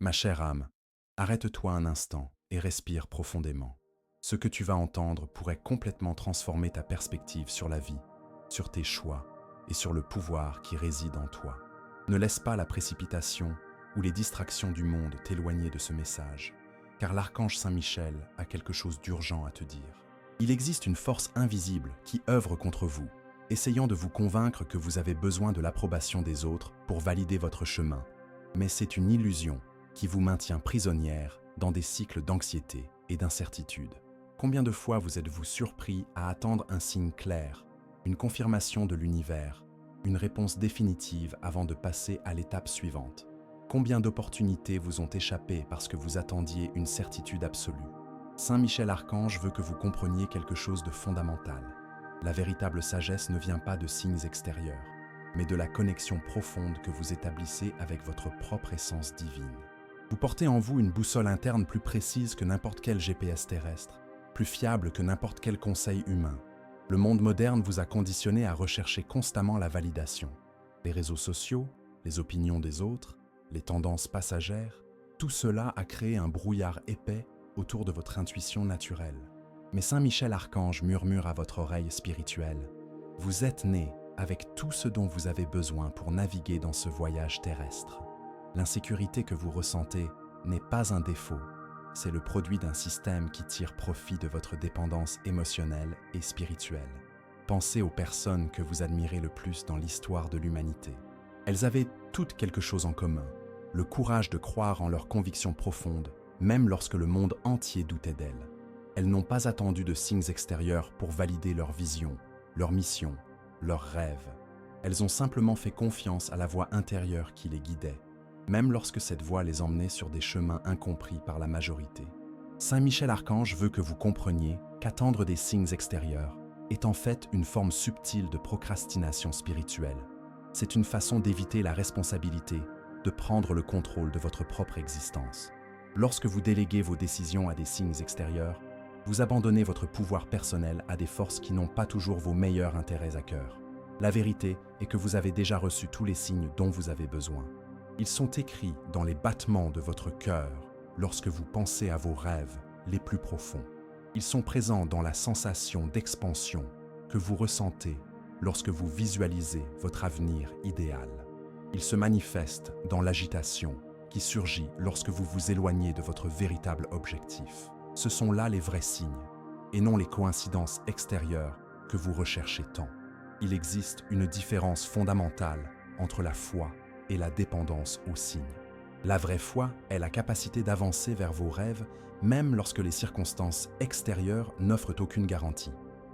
Ma chère âme, arrête-toi un instant et respire profondément. Ce que tu vas entendre pourrait complètement transformer ta perspective sur la vie, sur tes choix et sur le pouvoir qui réside en toi. Ne laisse pas la précipitation ou les distractions du monde t'éloigner de ce message, car l'archange Saint-Michel a quelque chose d'urgent à te dire. Il existe une force invisible qui œuvre contre vous, essayant de vous convaincre que vous avez besoin de l'approbation des autres pour valider votre chemin. Mais c'est une illusion qui vous maintient prisonnière dans des cycles d'anxiété et d'incertitude. Combien de fois vous êtes-vous surpris à attendre un signe clair, une confirmation de l'univers, une réponse définitive avant de passer à l'étape suivante? Combien d'opportunités vous ont échappé parce que vous attendiez une certitude absolue? Saint Michel Archange veut que vous compreniez quelque chose de fondamental. La véritable sagesse ne vient pas de signes extérieurs, mais de la connexion profonde que vous établissez avec votre propre essence divine. Vous portez en vous une boussole interne plus précise que n'importe quel GPS terrestre, plus fiable que n'importe quel conseil humain. Le monde moderne vous a conditionné à rechercher constamment la validation. Les réseaux sociaux, les opinions des autres, les tendances passagères, tout cela a créé un brouillard épais autour de votre intuition naturelle. Mais Saint Michel Archange murmure à votre oreille spirituelle: vous êtes né avec tout ce dont vous avez besoin pour naviguer dans ce voyage terrestre. L'insécurité que vous ressentez n'est pas un défaut, c'est le produit d'un système qui tire profit de votre dépendance émotionnelle et spirituelle. Pensez aux personnes que vous admirez le plus dans l'histoire de l'humanité. Elles avaient toutes quelque chose en commun: le courage de croire en leurs convictions profondes, même lorsque le monde entier doutait d'elles. Elles n'ont pas attendu de signes extérieurs pour valider leur vision, leur mission, leurs rêves. Elles ont simplement fait confiance à la voix intérieure qui les guidait, même lorsque cette voix les emmenait sur des chemins incompris par la majorité. Saint Michel Archange veut que vous compreniez qu'attendre des signes extérieurs est en fait une forme subtile de procrastination spirituelle. C'est une façon d'éviter la responsabilité, de prendre le contrôle de votre propre existence. Lorsque vous déléguez vos décisions à des signes extérieurs, vous abandonnez votre pouvoir personnel à des forces qui n'ont pas toujours vos meilleurs intérêts à cœur. La vérité est que vous avez déjà reçu tous les signes dont vous avez besoin. Ils sont écrits dans les battements de votre cœur lorsque vous pensez à vos rêves les plus profonds. Ils sont présents dans la sensation d'expansion que vous ressentez lorsque vous visualisez votre avenir idéal. Ils se manifestent dans l'agitation qui surgit lorsque vous vous éloignez de votre véritable objectif. Ce sont là les vrais signes, et non les coïncidences extérieures que vous recherchez tant. Il existe une différence fondamentale entre la foi et la dépendance aux signes. La vraie foi est la capacité d'avancer vers vos rêves, même lorsque les circonstances extérieures n'offrent aucune garantie.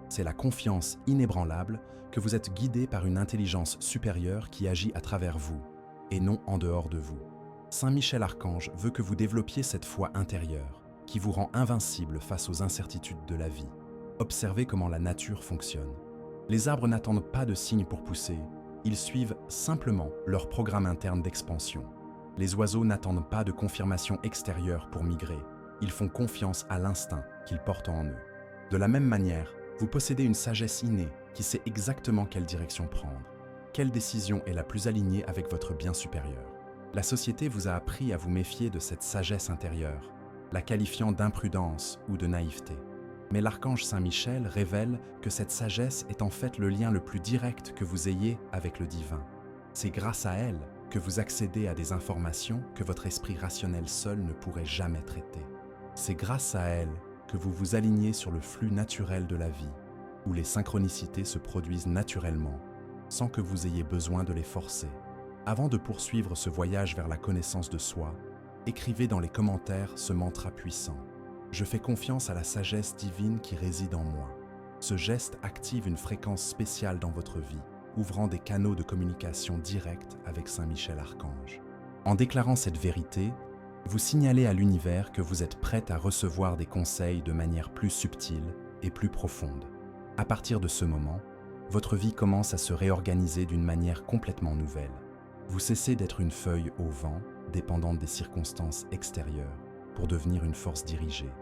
C'est la confiance inébranlable que vous êtes guidé par une intelligence supérieure qui agit à travers vous, et non en dehors de vous. Saint Michel Archange veut que vous développiez cette foi intérieure, qui vous rend invincible face aux incertitudes de la vie. Observez comment la nature fonctionne. Les arbres n'attendent pas de signes pour pousser, ils suivent simplement leur programme interne d'expansion. Les oiseaux n'attendent pas de confirmation extérieure pour migrer, ils font confiance à l'instinct qu'ils portent en eux. De la même manière, vous possédez une sagesse innée qui sait exactement quelle direction prendre, quelle décision est la plus alignée avec votre bien supérieur. La société vous a appris à vous méfier de cette sagesse intérieure, la qualifiant d'imprudence ou de naïveté. Mais l'archange Saint-Michel révèle que cette sagesse est en fait le lien le plus direct que vous ayez avec le divin. C'est grâce à elle que vous accédez à des informations que votre esprit rationnel seul ne pourrait jamais traiter. C'est grâce à elle que vous vous alignez sur le flux naturel de la vie, où les synchronicités se produisent naturellement, sans que vous ayez besoin de les forcer. Avant de poursuivre ce voyage vers la connaissance de soi, écrivez dans les commentaires ce mantra puissant: je fais confiance à la sagesse divine qui réside en moi. Ce geste active une fréquence spéciale dans votre vie, ouvrant des canaux de communication directs avec Saint Michel Archange. En déclarant cette vérité, vous signalez à l'univers que vous êtes prête à recevoir des conseils de manière plus subtile et plus profonde. À partir de ce moment, votre vie commence à se réorganiser d'une manière complètement nouvelle. Vous cessez d'être une feuille au vent, dépendante des circonstances extérieures, pour devenir une force dirigée,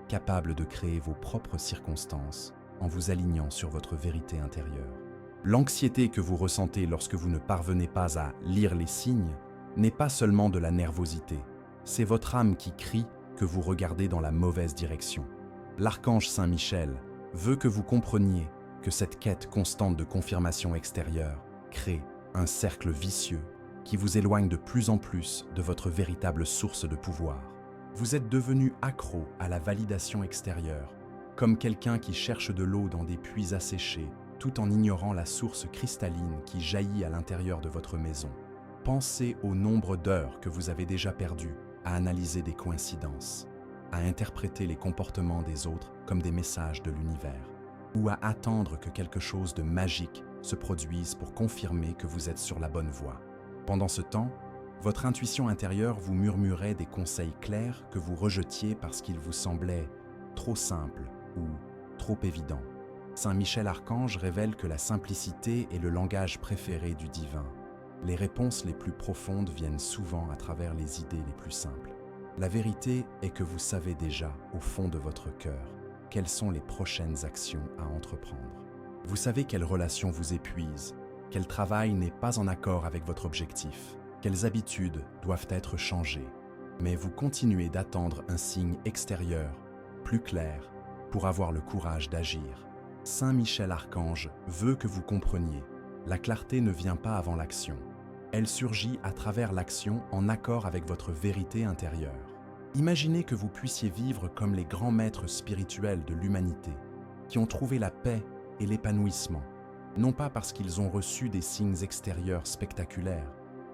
capable de créer vos propres circonstances en vous alignant sur votre vérité intérieure. L'anxiété que vous ressentez lorsque vous ne parvenez pas à lire les signes n'est pas seulement de la nervosité, C'est votre âme qui crie que vous regardez dans la mauvaise direction. L'archange Saint Michel veut que vous compreniez que cette quête constante de confirmation extérieure crée un cercle vicieux qui vous éloigne de plus en plus de votre véritable source de pouvoir. Vous êtes devenu accro à la validation extérieure, comme quelqu'un qui cherche de l'eau dans des puits asséchés, tout en ignorant la source cristalline qui jaillit à l'intérieur de votre maison. Pensez au nombre d'heures que vous avez déjà perdues à analyser des coïncidences, à interpréter les comportements des autres comme des messages de l'univers, ou à attendre que quelque chose de magique se produise pour confirmer que vous êtes sur la bonne voie. Pendant ce temps, votre intuition intérieure vous murmurait des conseils clairs que vous rejetiez parce qu'ils vous semblaient trop simples ou trop évidents. Saint Michel Archange révèle que la simplicité est le langage préféré du divin. Les réponses les plus profondes viennent souvent à travers les idées les plus simples. La vérité est que vous savez déjà, au fond de votre cœur, quelles sont les prochaines actions à entreprendre. Vous savez quelles relations vous épuisent, quel travail n'est pas en accord avec votre objectif, quelles habitudes doivent être changées, mais vous continuez d'attendre un signe extérieur, plus clair, pour avoir le courage d'agir. Saint Michel Archange veut que vous compreniez, la clarté ne vient pas avant l'action. Elle surgit à travers l'action en accord avec votre vérité intérieure. Imaginez que vous puissiez vivre comme les grands maîtres spirituels de l'humanité, qui ont trouvé la paix et l'épanouissement, non pas parce qu'ils ont reçu des signes extérieurs spectaculaires,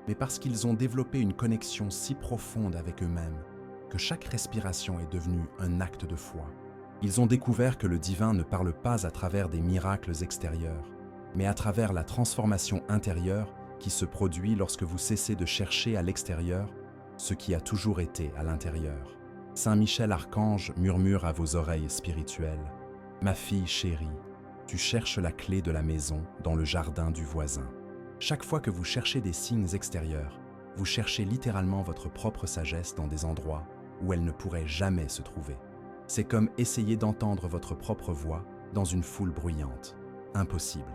mais parce qu'ils ont développé une connexion si profonde avec eux-mêmes que chaque respiration est devenue un acte de foi. Ils ont découvert que le divin ne parle pas à travers des miracles extérieurs, mais à travers la transformation intérieure qui se produit lorsque vous cessez de chercher à l'extérieur ce qui a toujours été à l'intérieur. Saint Michel Archange murmure à vos oreilles spirituelles : « Ma fille chérie, tu cherches la clé de la maison dans le jardin du voisin. » Chaque fois que vous cherchez des signes extérieurs, vous cherchez littéralement votre propre sagesse dans des endroits où elle ne pourrait jamais se trouver. C'est comme essayer d'entendre votre propre voix dans une foule bruyante. Impossible.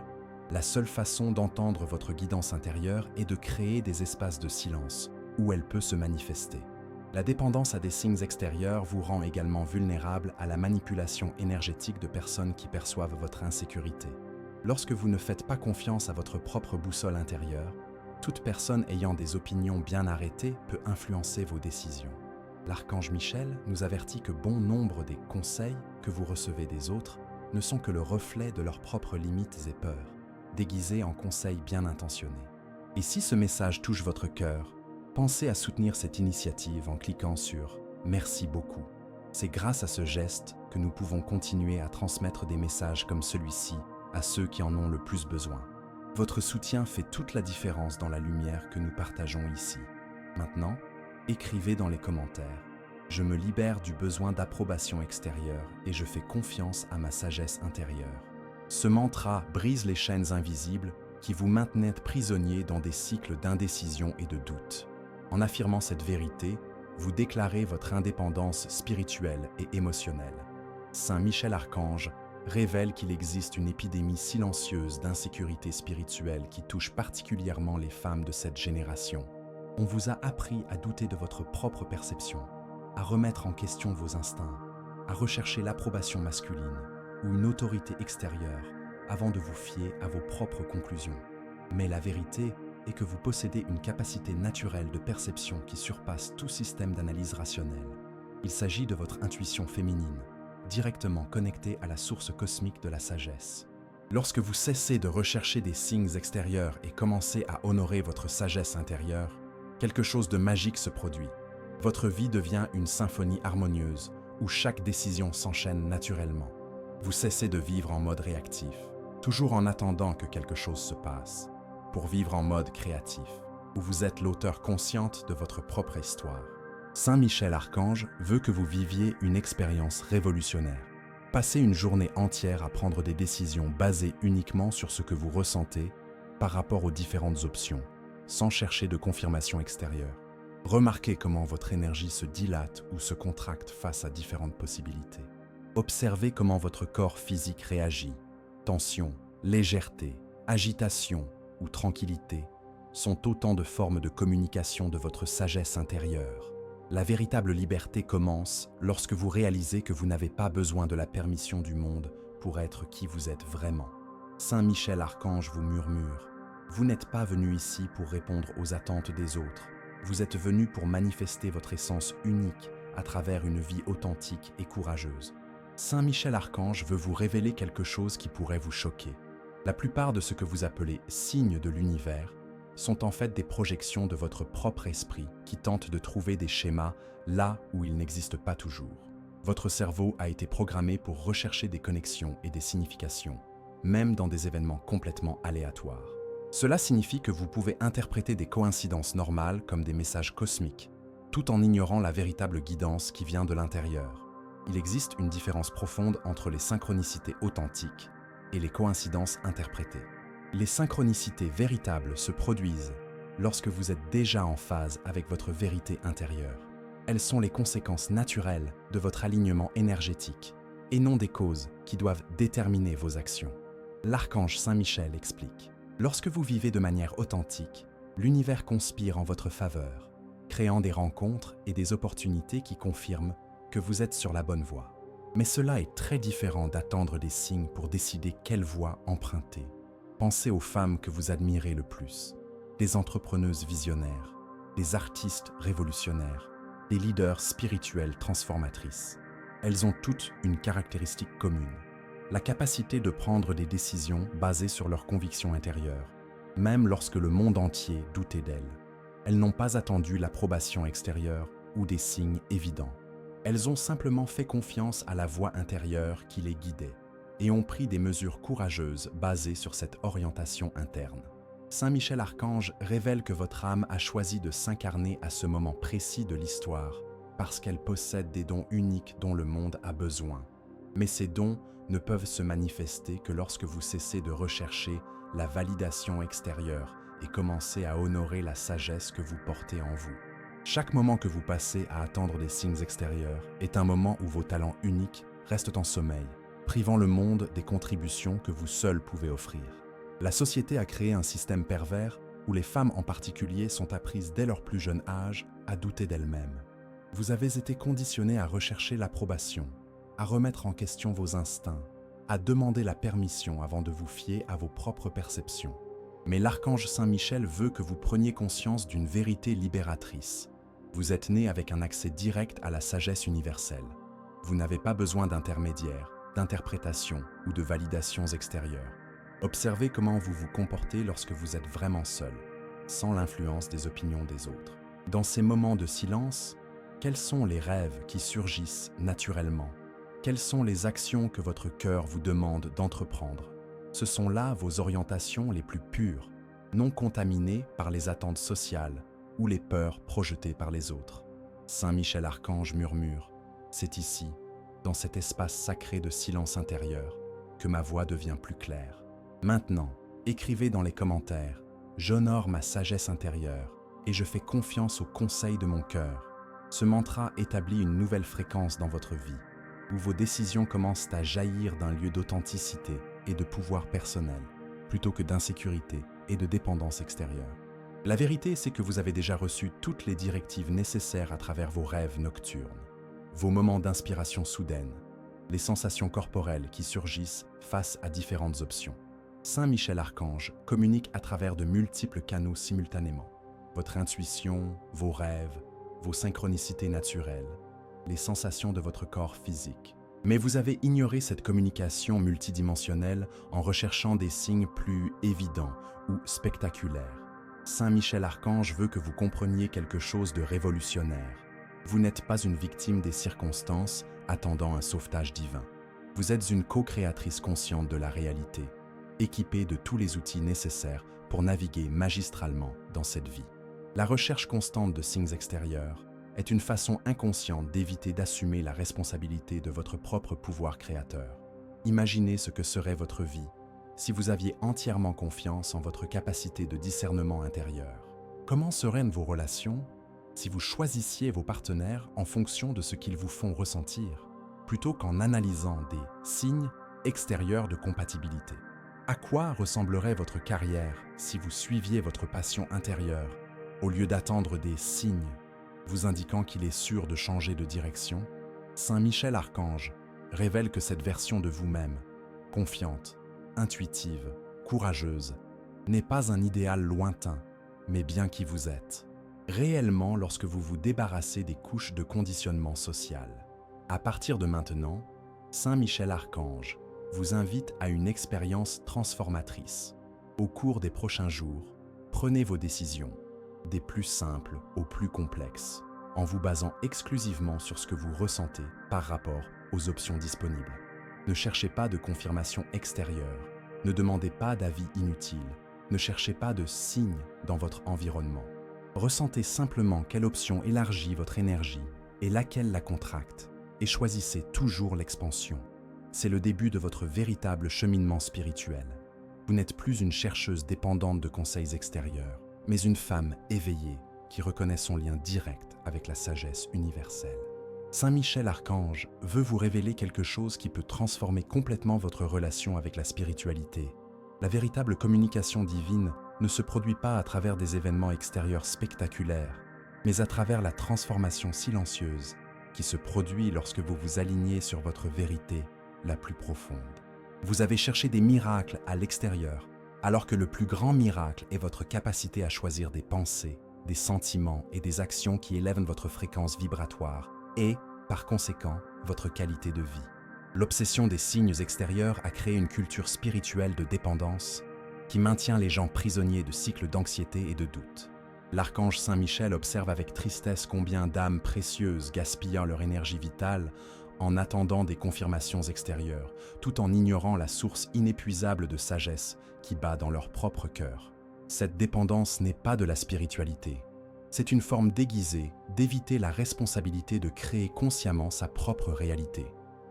La seule façon d'entendre votre guidance intérieure est de créer des espaces de silence où elle peut se manifester. La dépendance à des signes extérieurs vous rend également vulnérable à la manipulation énergétique de personnes qui perçoivent votre insécurité. Lorsque vous ne faites pas confiance à votre propre boussole intérieure, toute personne ayant des opinions bien arrêtées peut influencer vos décisions. L'archange Michel nous avertit que bon nombre des conseils que vous recevez des autres ne sont que le reflet de leurs propres limites et peurs, déguisés en conseils bien intentionnés. Et si ce message touche votre cœur, pensez à soutenir cette initiative en cliquant sur « Merci beaucoup ». C'est grâce à ce geste que nous pouvons continuer à transmettre des messages comme celui-ci à ceux qui en ont le plus besoin. Votre soutien fait toute la différence dans la lumière que nous partageons ici. Maintenant, écrivez dans les commentaires « Je me libère du besoin d'approbation extérieure et je fais confiance à ma sagesse intérieure ». Ce mantra brise les chaînes invisibles qui vous maintenaient prisonnier dans des cycles d'indécision et de doute. En affirmant cette vérité, vous déclarez votre indépendance spirituelle et émotionnelle. Saint Michel Archange révèle qu'il existe une épidémie silencieuse d'insécurité spirituelle qui touche particulièrement les femmes de cette génération. On vous a appris à douter de votre propre perception, à remettre en question vos instincts, à rechercher l'approbation masculine ou une autorité extérieure avant de vous fier à vos propres conclusions. Mais la vérité est que vous possédez une capacité naturelle de perception qui surpasse tout système d'analyse rationnelle. Il s'agit de votre intuition féminine, directement connectée à la source cosmique de la sagesse. Lorsque vous cessez de rechercher des signes extérieurs et commencez à honorer votre sagesse intérieure, quelque chose de magique se produit. Votre vie devient une symphonie harmonieuse où chaque décision s'enchaîne naturellement. Vous cessez de vivre en mode réactif, toujours en attendant que quelque chose se passe, pour vivre en mode créatif, où vous êtes l'auteur consciente de votre propre histoire. Saint Michel Archange veut que vous viviez une expérience révolutionnaire. Passez une journée entière à prendre des décisions basées uniquement sur ce que vous ressentez par rapport aux différentes options, sans chercher de confirmation extérieure. Remarquez comment votre énergie se dilate ou se contracte face à différentes possibilités. Observez comment votre corps physique réagit. Tension, légèreté, agitation ou tranquillité sont autant de formes de communication de votre sagesse intérieure. La véritable liberté commence lorsque vous réalisez que vous n'avez pas besoin de la permission du monde pour être qui vous êtes vraiment. Saint Michel Archange vous murmure: vous n'êtes pas venu ici pour répondre aux attentes des autres. Vous êtes venu pour manifester votre essence unique à travers une vie authentique et courageuse. Saint Michel Archange veut vous révéler quelque chose qui pourrait vous choquer. La plupart de ce que vous appelez signes de l'univers sont en fait des projections de votre propre esprit qui tentent de trouver des schémas là où ils n'existent pas toujours. Votre cerveau a été programmé pour rechercher des connexions et des significations, même dans des événements complètement aléatoires. Cela signifie que vous pouvez interpréter des coïncidences normales comme des messages cosmiques, tout en ignorant la véritable guidance qui vient de l'intérieur. Il existe une différence profonde entre les synchronicités authentiques et les coïncidences interprétées. Les synchronicités véritables se produisent lorsque vous êtes déjà en phase avec votre vérité intérieure. Elles sont les conséquences naturelles de votre alignement énergétique et non des causes qui doivent déterminer vos actions. L'archange Saint Michel explique: lorsque vous vivez de manière authentique, l'univers conspire en votre faveur, créant des rencontres et des opportunités qui confirment que vous êtes sur la bonne voie. Mais cela est très différent d'attendre des signes pour décider quelle voie emprunter. Pensez aux femmes que vous admirez le plus, les entrepreneuses visionnaires, les artistes révolutionnaires, les leaders spirituels transformatrices. Elles ont toutes une caractéristique commune: la capacité de prendre des décisions basées sur leurs convictions intérieures, même lorsque le monde entier doutait d'elles. Elles n'ont pas attendu l'approbation extérieure ou des signes évidents. Elles ont simplement fait confiance à la voix intérieure qui les guidait et ont pris des mesures courageuses basées sur cette orientation interne. Saint Michel Archange révèle que votre âme a choisi de s'incarner à ce moment précis de l'histoire parce qu'elle possède des dons uniques dont le monde a besoin. Mais ces dons ne peuvent se manifester que lorsque vous cessez de rechercher la validation extérieure et commencez à honorer la sagesse que vous portez en vous. Chaque moment que vous passez à attendre des signes extérieurs est un moment où vos talents uniques restent en sommeil, privant le monde des contributions que vous seul pouvez offrir. La société a créé un système pervers où les femmes en particulier sont apprises dès leur plus jeune âge à douter d'elles-mêmes. Vous avez été conditionnés à rechercher l'approbation, à remettre en question vos instincts, à demander la permission avant de vous fier à vos propres perceptions. Mais l'archange Saint Michel veut que vous preniez conscience d'une vérité libératrice. Vous êtes né avec un accès direct à la sagesse universelle. Vous n'avez pas besoin d'intermédiaires, d'interprétations ou de validations extérieures. Observez comment vous vous comportez lorsque vous êtes vraiment seul, sans l'influence des opinions des autres. Dans ces moments de silence, quels sont les rêves qui surgissent naturellement? Quelles sont les actions que votre cœur vous demande d'entreprendre? Ce sont là vos orientations les plus pures, non contaminées par les attentes sociales ou les peurs projetées par les autres. Saint Michel Archange murmure: c'est ici, dans cet espace sacré de silence intérieur, que ma voix devient plus claire. Maintenant, écrivez dans les commentaires: j'honore ma sagesse intérieure et je fais confiance aux conseils de mon cœur. Ce mantra établit une nouvelle fréquence dans votre vie, où vos décisions commencent à jaillir d'un lieu d'authenticité et de pouvoir personnel, plutôt que d'insécurité et de dépendance extérieure. La vérité, c'est que vous avez déjà reçu toutes les directives nécessaires à travers vos rêves nocturnes, vos moments d'inspiration soudaine, les sensations corporelles qui surgissent face à différentes options. Saint Michel Archange communique à travers de multiples canaux simultanément. Votre intuition, vos rêves, vos synchronicités naturelles, les sensations de votre corps physique. Mais vous avez ignoré cette communication multidimensionnelle en recherchant des signes plus évidents ou spectaculaires. Saint Michel Archange veut que vous compreniez quelque chose de révolutionnaire. Vous n'êtes pas une victime des circonstances attendant un sauvetage divin. Vous êtes une co-créatrice consciente de la réalité, équipée de tous les outils nécessaires pour naviguer magistralement dans cette vie. La recherche constante de signes extérieurs est une façon inconsciente d'éviter d'assumer la responsabilité de votre propre pouvoir créateur. Imaginez ce que serait votre vie si vous aviez entièrement confiance en votre capacité de discernement intérieur. Comment seraient vos relations si vous choisissiez vos partenaires en fonction de ce qu'ils vous font ressentir, plutôt qu'en analysant des signes extérieurs de compatibilité? À quoi ressemblerait votre carrière si vous suiviez votre passion intérieure au lieu d'attendre des signes? vous indiquant qu'il est sûr de changer de direction, Saint Michel Archange révèle que cette version de vous-même, confiante, intuitive, courageuse, n'est pas un idéal lointain, mais bien qui vous êtes, réellement lorsque vous vous débarrassez des couches de conditionnement social. À partir de maintenant, Saint Michel Archange vous invite à une expérience transformatrice. Au cours des prochains jours, prenez vos décisions, des plus simples aux plus complexes, en vous basant exclusivement sur ce que vous ressentez par rapport aux options disponibles. Ne cherchez pas de confirmation extérieure, ne demandez pas d'avis inutiles, ne cherchez pas de signes dans votre environnement. Ressentez simplement quelle option élargit votre énergie et laquelle la contracte, et choisissez toujours l'expansion. C'est le début de votre véritable cheminement spirituel. Vous n'êtes plus une chercheuse dépendante de conseils extérieurs, mais une femme éveillée qui reconnaît son lien direct avec la sagesse universelle. Saint Michel Archange veut vous révéler quelque chose qui peut transformer complètement votre relation avec la spiritualité. La véritable communication divine ne se produit pas à travers des événements extérieurs spectaculaires, mais à travers la transformation silencieuse qui se produit lorsque vous vous alignez sur votre vérité la plus profonde. Vous avez cherché des miracles à l'extérieur, alors que le plus grand miracle est votre capacité à choisir des pensées, des sentiments et des actions qui élèvent votre fréquence vibratoire et, par conséquent, votre qualité de vie. L'obsession des signes extérieurs a créé une culture spirituelle de dépendance qui maintient les gens prisonniers de cycles d'anxiété et de doute. L'archange Saint Michel observe avec tristesse combien d'âmes précieuses gaspillent leur énergie vitale en attendant des confirmations extérieures, tout en ignorant la source inépuisable de sagesse qui bat dans leur propre cœur. Cette dépendance n'est pas de la spiritualité. C'est une forme déguisée d'éviter la responsabilité de créer consciemment sa propre réalité.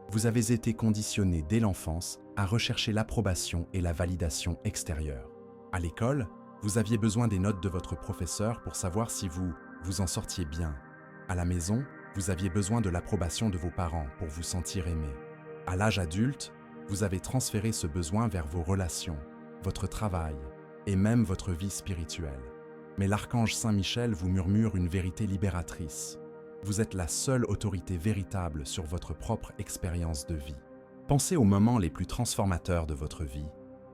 Vous avez été conditionné dès l'enfance à rechercher l'approbation et la validation extérieure. À l'école, vous aviez besoin des notes de votre professeur pour savoir si vous en sortiez bien. À la maison, vous aviez besoin de l'approbation de vos parents pour vous sentir aimé. À l'âge adulte, vous avez transféré ce besoin vers vos relations, votre travail et même votre vie spirituelle. Mais l'archange Saint Michel vous murmure une vérité libératrice. Vous êtes la seule autorité véritable sur votre propre expérience de vie. Pensez aux moments les plus transformateurs de votre vie,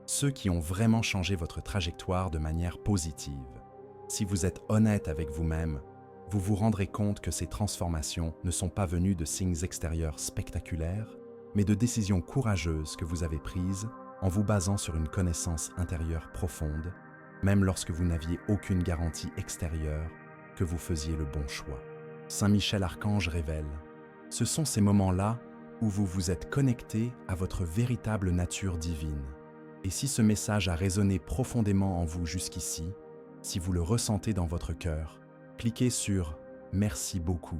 ceux qui ont vraiment changé votre trajectoire de manière positive. Si vous êtes honnête avec vous-même, vous vous rendrez compte que ces transformations ne sont pas venues de signes extérieurs spectaculaires, mais de décisions courageuses que vous avez prises en vous basant sur une connaissance intérieure profonde, même lorsque vous n'aviez aucune garantie extérieure que vous faisiez le bon choix. Saint Michel Archange révèle, ce sont ces moments-là où vous vous êtes connecté à votre véritable nature divine. Et si ce message a résonné profondément en vous jusqu'ici, si vous le ressentez dans votre cœur, cliquez sur « Merci beaucoup »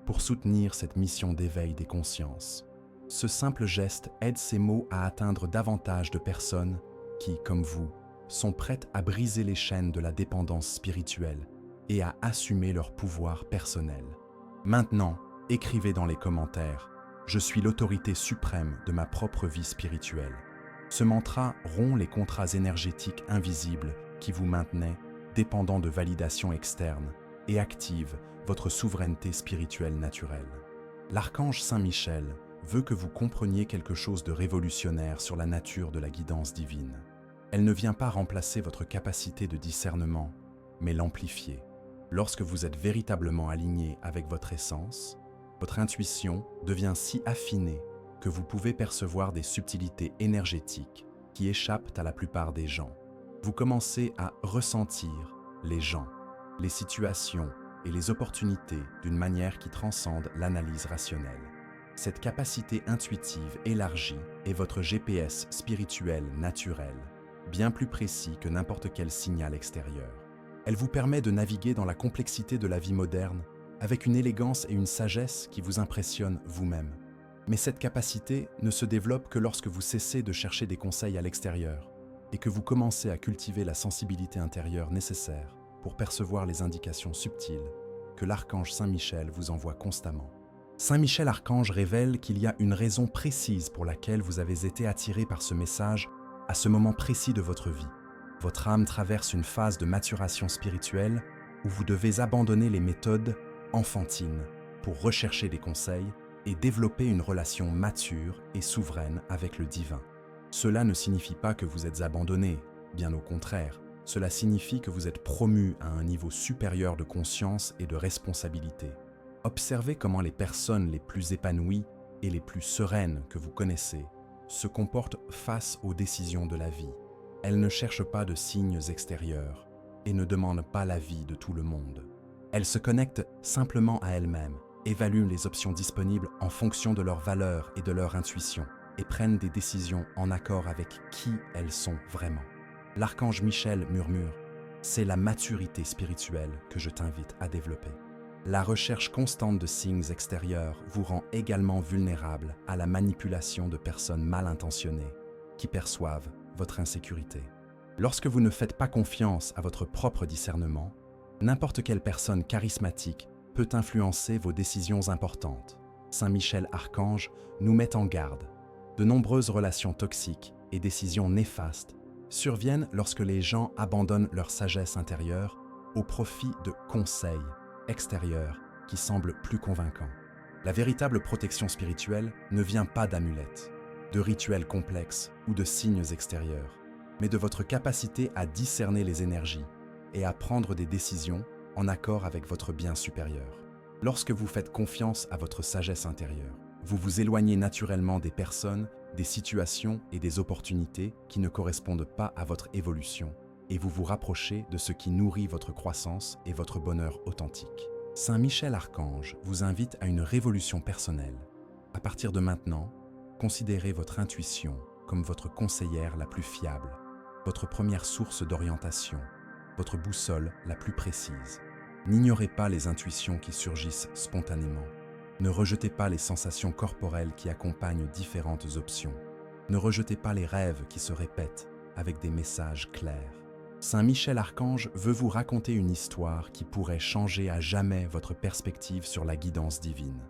pour soutenir cette mission d'éveil des consciences. Ce simple geste aide ces mots à atteindre davantage de personnes qui, comme vous, sont prêtes à briser les chaînes de la dépendance spirituelle et à assumer leur pouvoir personnel. Maintenant, écrivez dans les commentaires « Je suis l'autorité suprême de ma propre vie spirituelle ». Ce mantra rompt les contrats énergétiques invisibles qui vous maintenaient dépendant de validation externe et active votre souveraineté spirituelle naturelle. L'archange Saint Michel veut que vous compreniez quelque chose de révolutionnaire sur la nature de la guidance divine. Elle ne vient pas remplacer votre capacité de discernement, mais l'amplifier. Lorsque vous êtes véritablement aligné avec votre essence, votre intuition devient si affinée que vous pouvez percevoir des subtilités énergétiques qui échappent à la plupart des gens. Vous commencez à ressentir les gens, les situations et les opportunités d'une manière qui transcende l'analyse rationnelle. Cette capacité intuitive élargie est votre GPS spirituel naturel, bien plus précis que n'importe quel signal extérieur. Elle vous permet de naviguer dans la complexité de la vie moderne avec une élégance et une sagesse qui vous impressionnent vous-même. Mais cette capacité ne se développe que lorsque vous cessez de chercher des conseils à l'extérieur et que vous commencez à cultiver la sensibilité intérieure nécessaire pour percevoir les indications subtiles que l'archange Saint Michel vous envoie constamment. Saint Michel Archange révèle qu'il y a une raison précise pour laquelle vous avez été attiré par ce message à ce moment précis de votre vie. Votre âme traverse une phase de maturation spirituelle où vous devez abandonner les méthodes enfantine pour rechercher des conseils et développer une relation mature et souveraine avec le divin. Cela ne signifie pas que vous êtes abandonné, bien au contraire. Cela signifie que vous êtes promu à un niveau supérieur de conscience et de responsabilité. Observez comment les personnes les plus épanouies et les plus sereines que vous connaissez se comportent face aux décisions de la vie. Elles ne cherchent pas de signes extérieurs et ne demandent pas l'avis de tout le monde. Elles se connectent simplement à elles-mêmes, évaluent les options disponibles en fonction de leurs valeurs et de leur intuition et prennent des décisions en accord avec qui elles sont vraiment. L'archange Michel murmure « C'est la maturité spirituelle que je t'invite à développer ». La recherche constante de signes extérieurs vous rend également vulnérable à la manipulation de personnes mal intentionnées qui perçoivent votre insécurité. Lorsque vous ne faites pas confiance à votre propre discernement, n'importe quelle personne charismatique peut influencer vos décisions importantes. Saint Michel Archange nous met en garde. De nombreuses relations toxiques et décisions néfastes surviennent lorsque les gens abandonnent leur sagesse intérieure au profit de conseils extérieurs qui semblent plus convaincants. La véritable protection spirituelle ne vient pas d'amulettes, de rituels complexes ou de signes extérieurs, mais de votre capacité à discerner les énergies et à prendre des décisions en accord avec votre bien supérieur. Lorsque vous faites confiance à votre sagesse intérieure, vous vous éloignez naturellement des personnes, des situations et des opportunités qui ne correspondent pas à votre évolution et vous vous rapprochez de ce qui nourrit votre croissance et votre bonheur authentique. Saint Michel Archange vous invite à une révolution personnelle. À partir de maintenant, considérez votre intuition comme votre conseillère la plus fiable, votre première source d'orientation, votre boussole la plus précise. N'ignorez pas les intuitions qui surgissent spontanément. Ne rejetez pas les sensations corporelles qui accompagnent différentes options. Ne rejetez pas les rêves qui se répètent avec des messages clairs. Saint Michel Archange veut vous raconter une histoire qui pourrait changer à jamais votre perspective sur la guidance divine.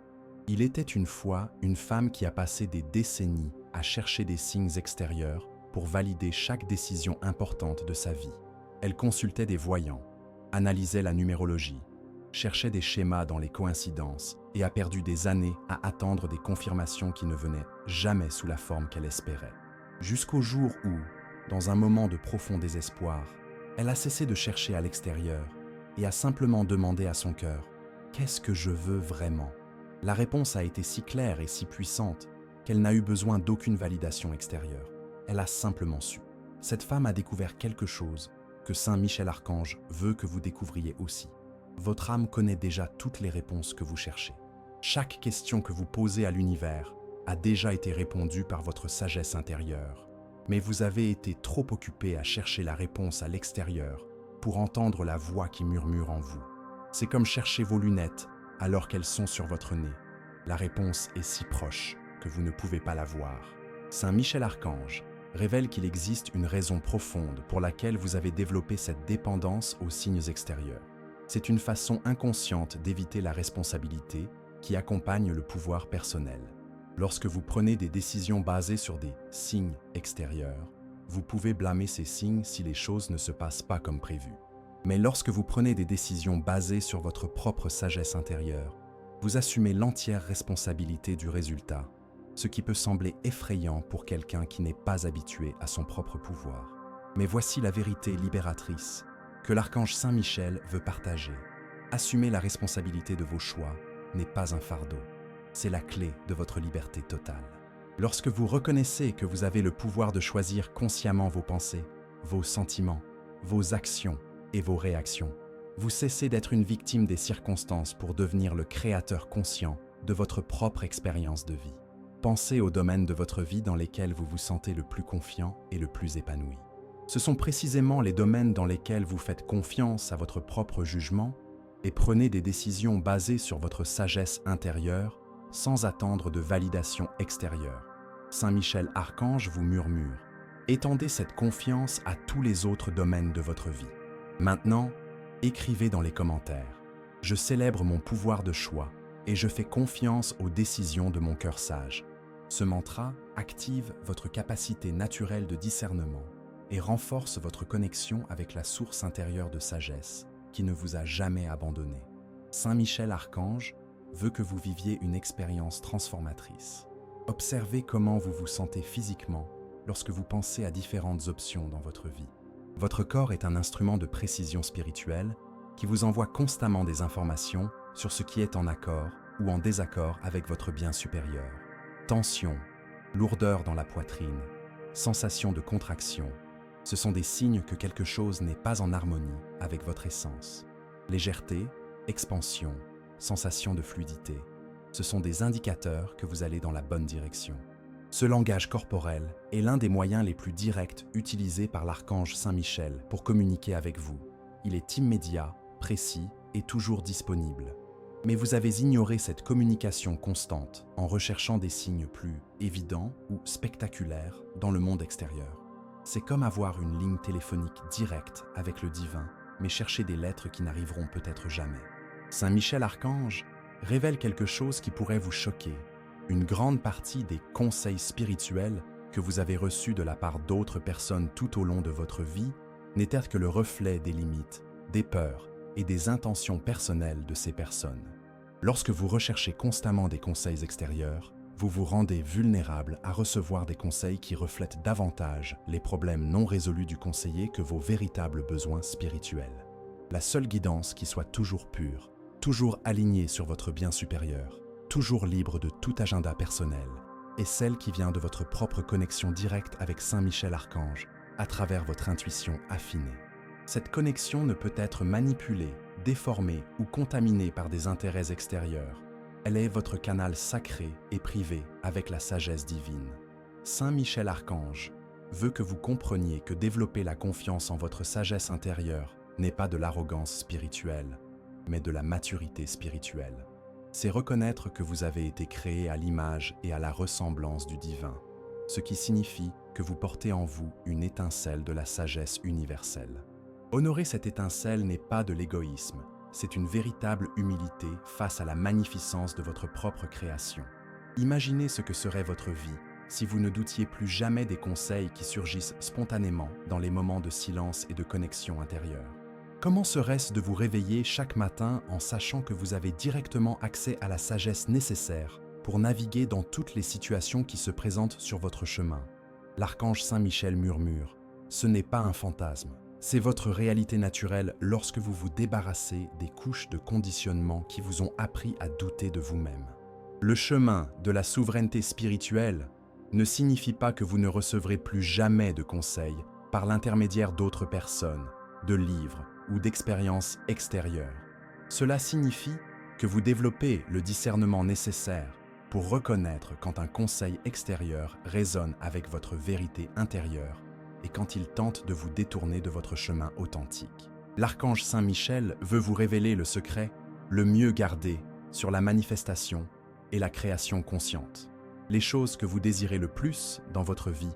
Il était une fois une femme qui a passé des décennies à chercher des signes extérieurs pour valider chaque décision importante de sa vie. Elle consultait des voyants, analysait la numérologie, cherchait des schémas dans les coïncidences et a perdu des années à attendre des confirmations qui ne venaient jamais sous la forme qu'elle espérait. Jusqu'au jour où, dans un moment de profond désespoir, elle a cessé de chercher à l'extérieur et a simplement demandé à son cœur « Qu'est-ce que je veux vraiment ?» La réponse a été si claire et si puissante qu'elle n'a eu besoin d'aucune validation extérieure. Elle a simplement su. Cette femme a découvert quelque chose que Saint Michel Archange veut que vous découvriez aussi. Votre âme connaît déjà toutes les réponses que vous cherchez. Chaque question que vous posez à l'univers a déjà été répondue par votre sagesse intérieure. Mais vous avez été trop occupé à chercher la réponse à l'extérieur pour entendre la voix qui murmure en vous. C'est comme chercher vos lunettes alors qu'elles sont sur votre nez. La réponse est si proche que vous ne pouvez pas la voir. Saint Michel Archange révèle qu'il existe une raison profonde pour laquelle vous avez développé cette dépendance aux signes extérieurs. C'est une façon inconsciente d'éviter la responsabilité qui accompagne le pouvoir personnel. Lorsque vous prenez des décisions basées sur des signes extérieurs, vous pouvez blâmer ces signes si les choses ne se passent pas comme prévu. Mais lorsque vous prenez des décisions basées sur votre propre sagesse intérieure, vous assumez l'entière responsabilité du résultat, ce qui peut sembler effrayant pour quelqu'un qui n'est pas habitué à son propre pouvoir. Mais voici la vérité libératrice que l'archange Saint Michel veut partager. Assumer la responsabilité de vos choix n'est pas un fardeau. C'est la clé de votre liberté totale. Lorsque vous reconnaissez que vous avez le pouvoir de choisir consciemment vos pensées, vos sentiments, vos actions et vos réactions, vous cessez d'être une victime des circonstances pour devenir le créateur conscient de votre propre expérience de vie. Pensez aux domaines de votre vie dans lesquels vous vous sentez le plus confiant et le plus épanoui. Ce sont précisément les domaines dans lesquels vous faites confiance à votre propre jugement et prenez des décisions basées sur votre sagesse intérieure sans attendre de validation extérieure. Saint Michel Archange vous murmure « Étendez cette confiance à tous les autres domaines de votre vie. » Maintenant, écrivez dans les commentaires « Je célèbre mon pouvoir de choix et je fais confiance aux décisions de mon cœur sage. » Ce mantra active votre capacité naturelle de discernement et renforce votre connexion avec la source intérieure de sagesse qui ne vous a jamais abandonné. Saint Michel Archange veut que vous viviez une expérience transformatrice. Observez comment vous vous sentez physiquement lorsque vous pensez à différentes options dans votre vie. Votre corps est un instrument de précision spirituelle qui vous envoie constamment des informations sur ce qui est en accord ou en désaccord avec votre bien supérieur. Tension, lourdeur dans la poitrine, sensation de contraction, ce sont des signes que quelque chose n'est pas en harmonie avec votre essence. Légèreté, expansion, sensation de fluidité, ce sont des indicateurs que vous allez dans la bonne direction. Ce langage corporel est l'un des moyens les plus directs utilisés par l'archange Saint Michel pour communiquer avec vous. Il est immédiat, précis et toujours disponible. Mais vous avez ignoré cette communication constante en recherchant des signes plus évidents ou spectaculaires dans le monde extérieur. C'est comme avoir une ligne téléphonique directe avec le divin, mais chercher des lettres qui n'arriveront peut-être jamais. Saint Michel Archange révèle quelque chose qui pourrait vous choquer. Une grande partie des conseils spirituels que vous avez reçus de la part d'autres personnes tout au long de votre vie n'étaient que le reflet des limites, des peurs et des intentions personnelles de ces personnes. Lorsque vous recherchez constamment des conseils extérieurs, vous vous rendez vulnérable à recevoir des conseils qui reflètent davantage les problèmes non résolus du conseiller que vos véritables besoins spirituels. La seule guidance qui soit toujours pure, toujours alignée sur votre bien supérieur, toujours libre de tout agenda personnel, est celle qui vient de votre propre connexion directe avec Saint Michel Archange à travers votre intuition affinée. Cette connexion ne peut être manipulée, déformée ou contaminée par des intérêts extérieurs. Elle est votre canal sacré et privé avec la sagesse divine. Saint Michel Archange veut que vous compreniez que développer la confiance en votre sagesse intérieure n'est pas de l'arrogance spirituelle, mais de la maturité spirituelle. C'est reconnaître que vous avez été créé à l'image et à la ressemblance du divin, ce qui signifie que vous portez en vous une étincelle de la sagesse universelle. Honorer cette étincelle n'est pas de l'égoïsme, c'est une véritable humilité face à la magnificence de votre propre création. Imaginez ce que serait votre vie si vous ne doutiez plus jamais des conseils qui surgissent spontanément dans les moments de silence et de connexion intérieure. Comment serait-ce de vous réveiller chaque matin en sachant que vous avez directement accès à la sagesse nécessaire pour naviguer dans toutes les situations qui se présentent sur votre chemin? L'archange Saint Michel murmure « Ce n'est pas un fantasme, c'est votre réalité naturelle lorsque vous vous débarrassez des couches de conditionnement qui vous ont appris à douter de vous-même. » Le chemin de la souveraineté spirituelle ne signifie pas que vous ne recevrez plus jamais de conseils par l'intermédiaire d'autres personnes, de livres ou d'expériences extérieures. Cela signifie que vous développez le discernement nécessaire pour reconnaître quand un conseil extérieur résonne avec votre vérité intérieure et quand il tente de vous détourner de votre chemin authentique. L'archange Saint Michel veut vous révéler le secret le mieux gardé sur la manifestation et la création consciente. Les choses que vous désirez le plus dans votre vie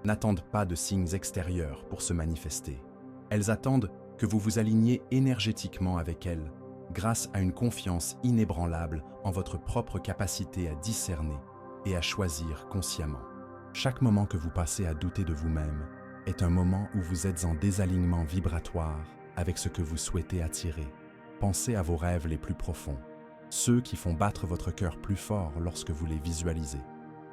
n'attendent pas de signes extérieurs pour se manifester. Elles attendent que vous vous aligniez énergétiquement avec elles, grâce à une confiance inébranlable en votre propre capacité à discerner et à choisir consciemment. Chaque moment que vous passez à douter de vous-même est un moment où vous êtes en désalignement vibratoire avec ce que vous souhaitez attirer. Pensez à vos rêves les plus profonds, ceux qui font battre votre cœur plus fort lorsque vous les visualisez.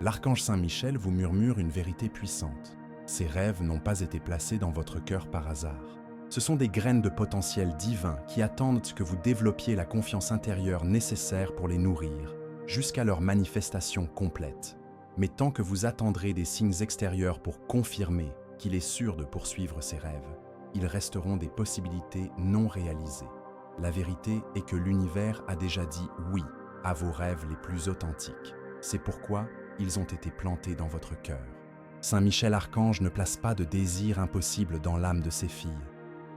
L'archange Saint Michel vous murmure une vérité puissante. Ces rêves n'ont pas été placés dans votre cœur par hasard. Ce sont des graines de potentiel divin qui attendent que vous développiez la confiance intérieure nécessaire pour les nourrir, jusqu'à leur manifestation complète. Mais tant que vous attendrez des signes extérieurs pour confirmer qu'il est sûr de poursuivre ces rêves, ils resteront des possibilités non réalisées. La vérité est que l'univers a déjà dit oui à vos rêves les plus authentiques. C'est pourquoi ils ont été plantés dans votre cœur. Saint Michel Archange ne place pas de désir impossible dans l'âme de ses filles.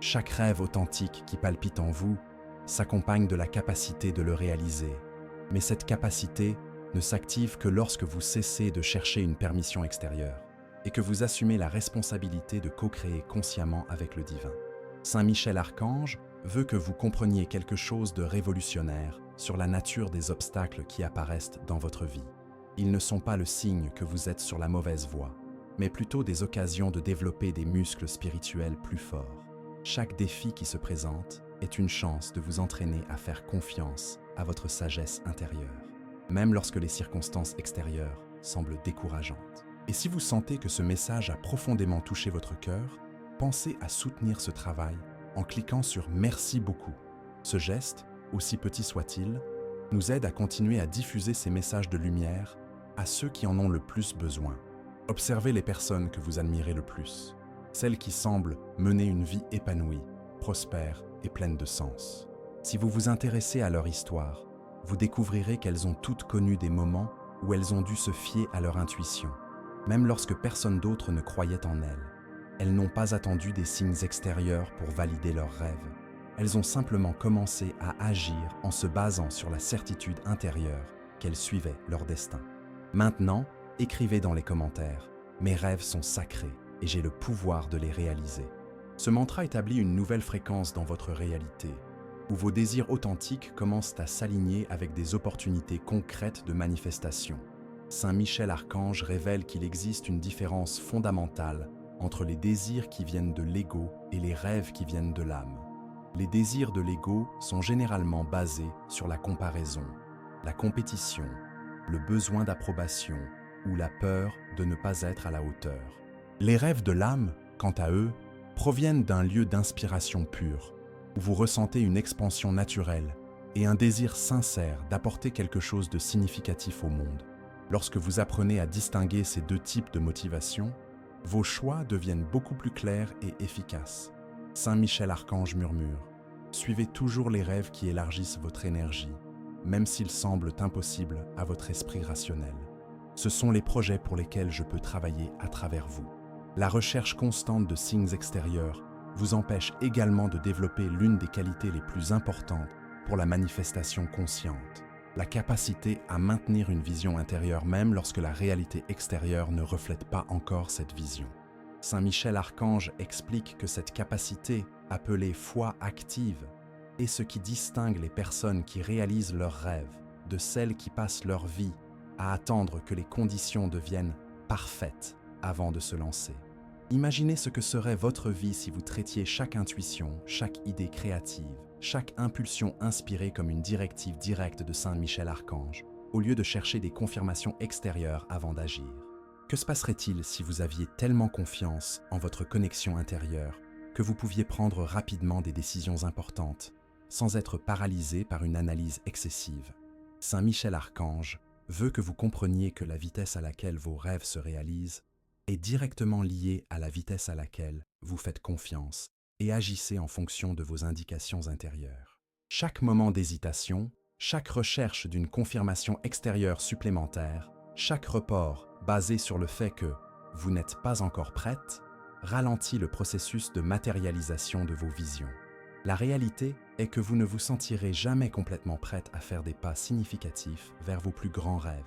Chaque rêve authentique qui palpite en vous s'accompagne de la capacité de le réaliser. Mais cette capacité ne s'active que lorsque vous cessez de chercher une permission extérieure et que vous assumez la responsabilité de co-créer consciemment avec le divin. Saint Michel Archange veut que vous compreniez quelque chose de révolutionnaire sur la nature des obstacles qui apparaissent dans votre vie. Ils ne sont pas le signe que vous êtes sur la mauvaise voie, mais plutôt des occasions de développer des muscles spirituels plus forts. Chaque défi qui se présente est une chance de vous entraîner à faire confiance à votre sagesse intérieure, même lorsque les circonstances extérieures semblent décourageantes. Et si vous sentez que ce message a profondément touché votre cœur, pensez à soutenir ce travail en cliquant sur « Merci beaucoup ». Ce geste, aussi petit soit-il, nous aide à continuer à diffuser ces messages de lumière à ceux qui en ont le plus besoin. Observez les personnes que vous admirez le plus, celles qui semblent mener une vie épanouie, prospère et pleine de sens. Si vous vous intéressez à leur histoire, vous découvrirez qu'elles ont toutes connu des moments où elles ont dû se fier à leur intuition, même lorsque personne d'autre ne croyait en elles. Elles n'ont pas attendu des signes extérieurs pour valider leurs rêves. Elles ont simplement commencé à agir en se basant sur la certitude intérieure qu'elles suivaient leur destin. Maintenant, écrivez dans les commentaires « Mes rêves sont sacrés et j'ai le pouvoir de les réaliser ». Ce mantra établit une nouvelle fréquence dans votre réalité, où vos désirs authentiques commencent à s'aligner avec des opportunités concrètes de manifestation. Saint Michel Archange révèle qu'il existe une différence fondamentale entre les désirs qui viennent de l'ego et les rêves qui viennent de l'âme. Les désirs de l'ego sont généralement basés sur la comparaison, la compétition, le besoin d'approbation ou la peur de ne pas être à la hauteur. Les rêves de l'âme, quant à eux, proviennent d'un lieu d'inspiration pure, où vous ressentez une expansion naturelle et un désir sincère d'apporter quelque chose de significatif au monde. Lorsque vous apprenez à distinguer ces deux types de motivation, vos choix deviennent beaucoup plus clairs et efficaces. Saint Michel Archange murmure « Suivez toujours les rêves qui élargissent votre énergie, même s'ils semblent impossibles à votre esprit rationnel. Ce sont les projets pour lesquels je peux travailler à travers vous. » La recherche constante de signes extérieurs vous empêche également de développer l'une des qualités les plus importantes pour la manifestation consciente, la capacité à maintenir une vision intérieure même lorsque la réalité extérieure ne reflète pas encore cette vision. Saint Michel Archange explique que cette capacité, appelée foi active, est ce qui distingue les personnes qui réalisent leurs rêves de celles qui passent leur vie à attendre que les conditions deviennent parfaites avant de se lancer. Imaginez ce que serait votre vie si vous traitiez chaque intuition, chaque idée créative, chaque impulsion inspirée comme une directive directe de Saint Michel Archange, au lieu de chercher des confirmations extérieures avant d'agir. Que se passerait-il si vous aviez tellement confiance en votre connexion intérieure que vous pouviez prendre rapidement des décisions importantes, sans être paralysé par une analyse excessive? Saint Michel Archange veut que vous compreniez que la vitesse à laquelle vos rêves se réalisent est directement liée à la vitesse à laquelle vous faites confiance et agissez en fonction de vos indications intérieures. Chaque moment d'hésitation, chaque recherche d'une confirmation extérieure supplémentaire, chaque report basé sur le fait que vous n'êtes pas encore prête, ralentit le processus de matérialisation de vos visions. La réalité est que vous ne vous sentirez jamais complètement prête à faire des pas significatifs vers vos plus grands rêves.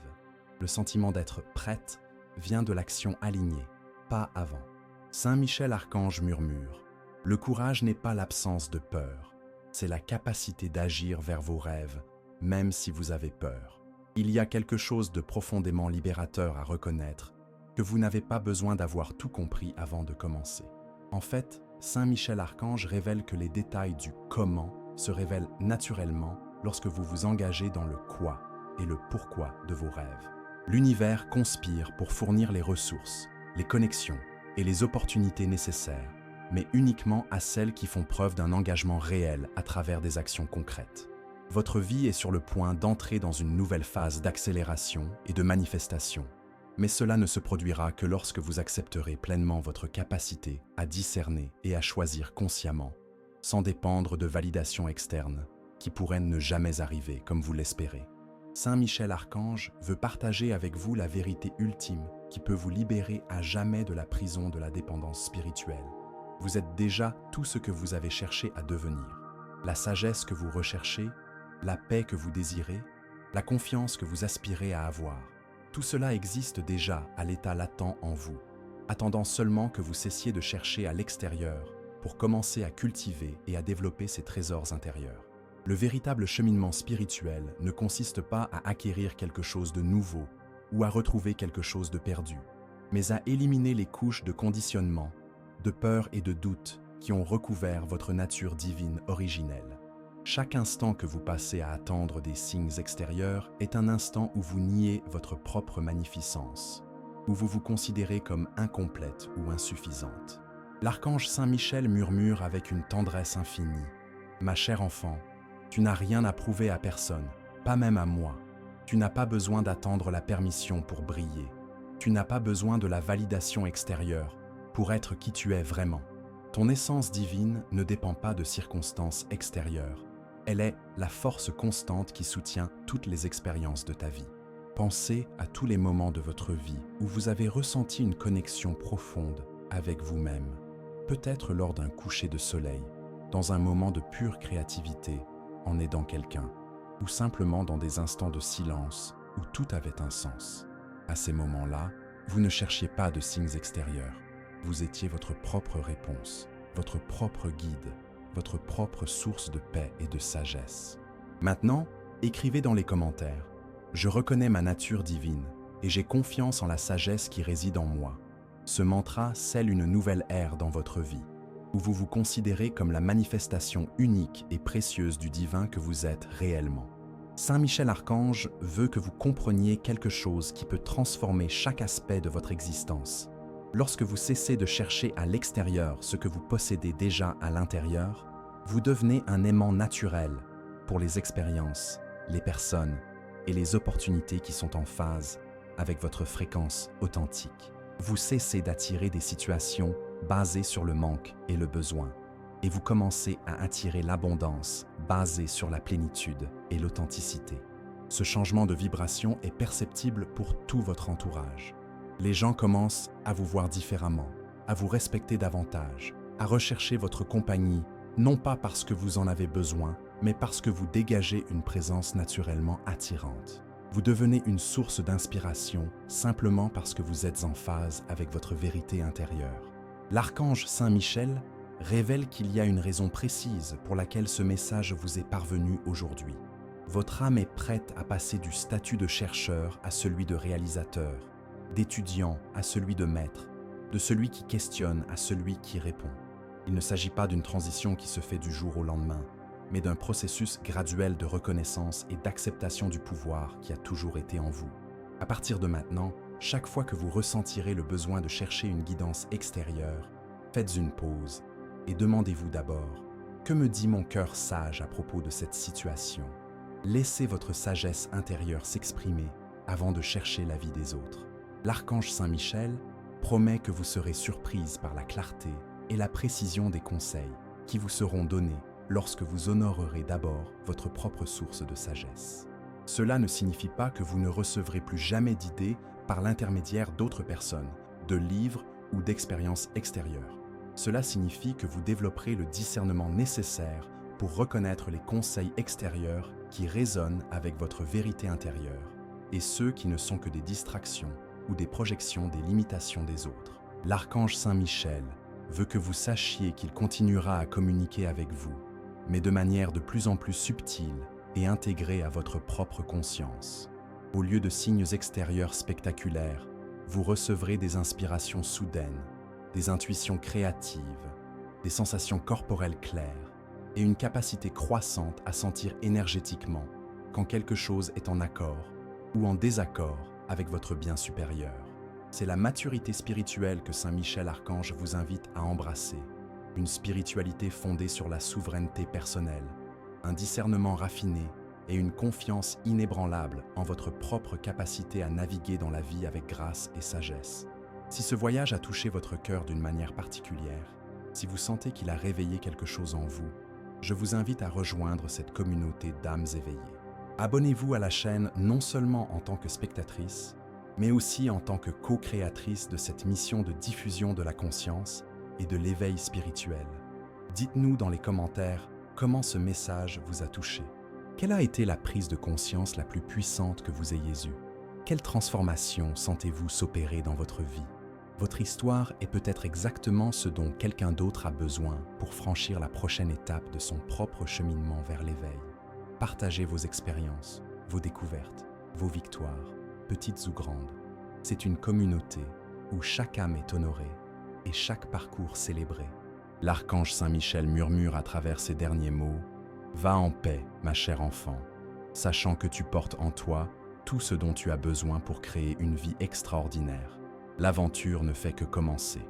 Le sentiment d'être prête vient de l'action alignée, pas avant. Saint Michel Archange murmure « Le courage n'est pas l'absence de peur, c'est la capacité d'agir vers vos rêves, même si vous avez peur. Il y a quelque chose de profondément libérateur à reconnaître que vous n'avez pas besoin d'avoir tout compris avant de commencer. » En fait, Saint Michel Archange révèle que les détails du « comment » se révèlent naturellement lorsque vous vous engagez dans le « quoi » et le « pourquoi » de vos rêves. L'univers conspire pour fournir les ressources, les connexions et les opportunités nécessaires, mais uniquement à celles qui font preuve d'un engagement réel à travers des actions concrètes. Votre vie est sur le point d'entrer dans une nouvelle phase d'accélération et de manifestation, mais cela ne se produira que lorsque vous accepterez pleinement votre capacité à discerner et à choisir consciemment, sans dépendre de validations externes qui pourraient ne jamais arriver comme vous l'espérez. Saint Michel Archange veut partager avec vous la vérité ultime qui peut vous libérer à jamais de la prison de la dépendance spirituelle. Vous êtes déjà tout ce que vous avez cherché à devenir. La sagesse que vous recherchez, la paix que vous désirez, la confiance que vous aspirez à avoir. Tout cela existe déjà à l'état latent en vous, attendant seulement que vous cessiez de chercher à l'extérieur pour commencer à cultiver et à développer ces trésors intérieurs. Le véritable cheminement spirituel ne consiste pas à acquérir quelque chose de nouveau ou à retrouver quelque chose de perdu, mais à éliminer les couches de conditionnement, de peur et de doute qui ont recouvert votre nature divine originelle. Chaque instant que vous passez à attendre des signes extérieurs est un instant où vous niez votre propre magnificence, où vous vous considérez comme incomplète ou insuffisante. L'archange Saint Michel murmure avec une tendresse infinie. « Ma chère enfant, tu n'as rien à prouver à personne, pas même à moi. Tu n'as pas besoin d'attendre la permission pour briller. Tu n'as pas besoin de la validation extérieure pour être qui tu es vraiment. Ton essence divine ne dépend pas de circonstances extérieures. Elle est la force constante qui soutient toutes les expériences de ta vie. Pensez à tous les moments de votre vie où vous avez ressenti une connexion profonde avec vous-même. Peut-être lors d'un coucher de soleil, dans un moment de pure créativité, en aidant quelqu'un, ou simplement dans des instants de silence où tout avait un sens. À ces moments-là, vous ne cherchiez pas de signes extérieurs. Vous étiez votre propre réponse, votre propre guide, votre propre source de paix et de sagesse. Maintenant, écrivez dans les commentaires « Je reconnais ma nature divine et j'ai confiance en la sagesse qui réside en moi ». Ce mantra scelle une nouvelle ère dans votre vie, où vous vous considérez comme la manifestation unique et précieuse du divin que vous êtes réellement. Saint Michel Archange veut que vous compreniez quelque chose qui peut transformer chaque aspect de votre existence. Lorsque vous cessez de chercher à l'extérieur ce que vous possédez déjà à l'intérieur, vous devenez un aimant naturel pour les expériences, les personnes et les opportunités qui sont en phase avec votre fréquence authentique. Vous cessez d'attirer des situations basées sur le manque et le besoin, et vous commencez à attirer l'abondance basée sur la plénitude et l'authenticité. Ce changement de vibration est perceptible pour tout votre entourage. Les gens commencent à vous voir différemment, à vous respecter davantage, à rechercher votre compagnie, non pas parce que vous en avez besoin, mais parce que vous dégagez une présence naturellement attirante. Vous devenez une source d'inspiration simplement parce que vous êtes en phase avec votre vérité intérieure. L'archange Saint Michel révèle qu'il y a une raison précise pour laquelle ce message vous est parvenu aujourd'hui. Votre âme est prête à passer du statut de chercheur à celui de réalisateur, d'étudiant à celui de maître, de celui qui questionne à celui qui répond. Il ne s'agit pas d'une transition qui se fait du jour au lendemain, mais d'un processus graduel de reconnaissance et d'acceptation du pouvoir qui a toujours été en vous. À partir de maintenant, chaque fois que vous ressentirez le besoin de chercher une guidance extérieure, faites une pause et demandez-vous d'abord « Que me dit mon cœur sage à propos de cette situation ?» Laissez votre sagesse intérieure s'exprimer avant de chercher l'avis des autres. L'archange Saint Michel promet que vous serez surprise par la clarté et la précision des conseils qui vous seront donnés lorsque vous honorerez d'abord votre propre source de sagesse. Cela ne signifie pas que vous ne recevrez plus jamais d'idées par l'intermédiaire d'autres personnes, de livres ou d'expériences extérieures. Cela signifie que vous développerez le discernement nécessaire pour reconnaître les conseils extérieurs qui résonnent avec votre vérité intérieure et ceux qui ne sont que des distractions ou des projections des limitations des autres. L'archange Saint Michel veut que vous sachiez qu'il continuera à communiquer avec vous, mais de manière de plus en plus subtile et intégrée à votre propre conscience. Au lieu de signes extérieurs spectaculaires, vous recevrez des inspirations soudaines, des intuitions créatives, des sensations corporelles claires et une capacité croissante à sentir énergétiquement quand quelque chose est en accord ou en désaccord avec votre bien supérieur. C'est la maturité spirituelle que Saint Michel Archange vous invite à embrasser, une spiritualité fondée sur la souveraineté personnelle, un discernement raffiné et une confiance inébranlable en votre propre capacité à naviguer dans la vie avec grâce et sagesse. Si ce voyage a touché votre cœur d'une manière particulière, si vous sentez qu'il a réveillé quelque chose en vous, je vous invite à rejoindre cette communauté d'âmes éveillées. Abonnez-vous à la chaîne non seulement en tant que spectatrice, mais aussi en tant que co-créatrice de cette mission de diffusion de la conscience et de l'éveil spirituel. Dites-nous dans les commentaires comment ce message vous a touché. Quelle a été la prise de conscience la plus puissante que vous ayez eue? Quelle transformation sentez-vous s'opérer dans votre vie? Votre histoire est peut-être exactement ce dont quelqu'un d'autre a besoin pour franchir la prochaine étape de son propre cheminement vers l'éveil. Partagez vos expériences, vos découvertes, vos victoires, petites ou grandes. C'est une communauté où chaque âme est honorée et chaque parcours célébré. L'archange Saint-Michel murmure à travers ces derniers mots: « Va en paix, ma chère enfant, sachant que tu portes en toi tout ce dont tu as besoin pour créer une vie extraordinaire. L'aventure ne fait que commencer. »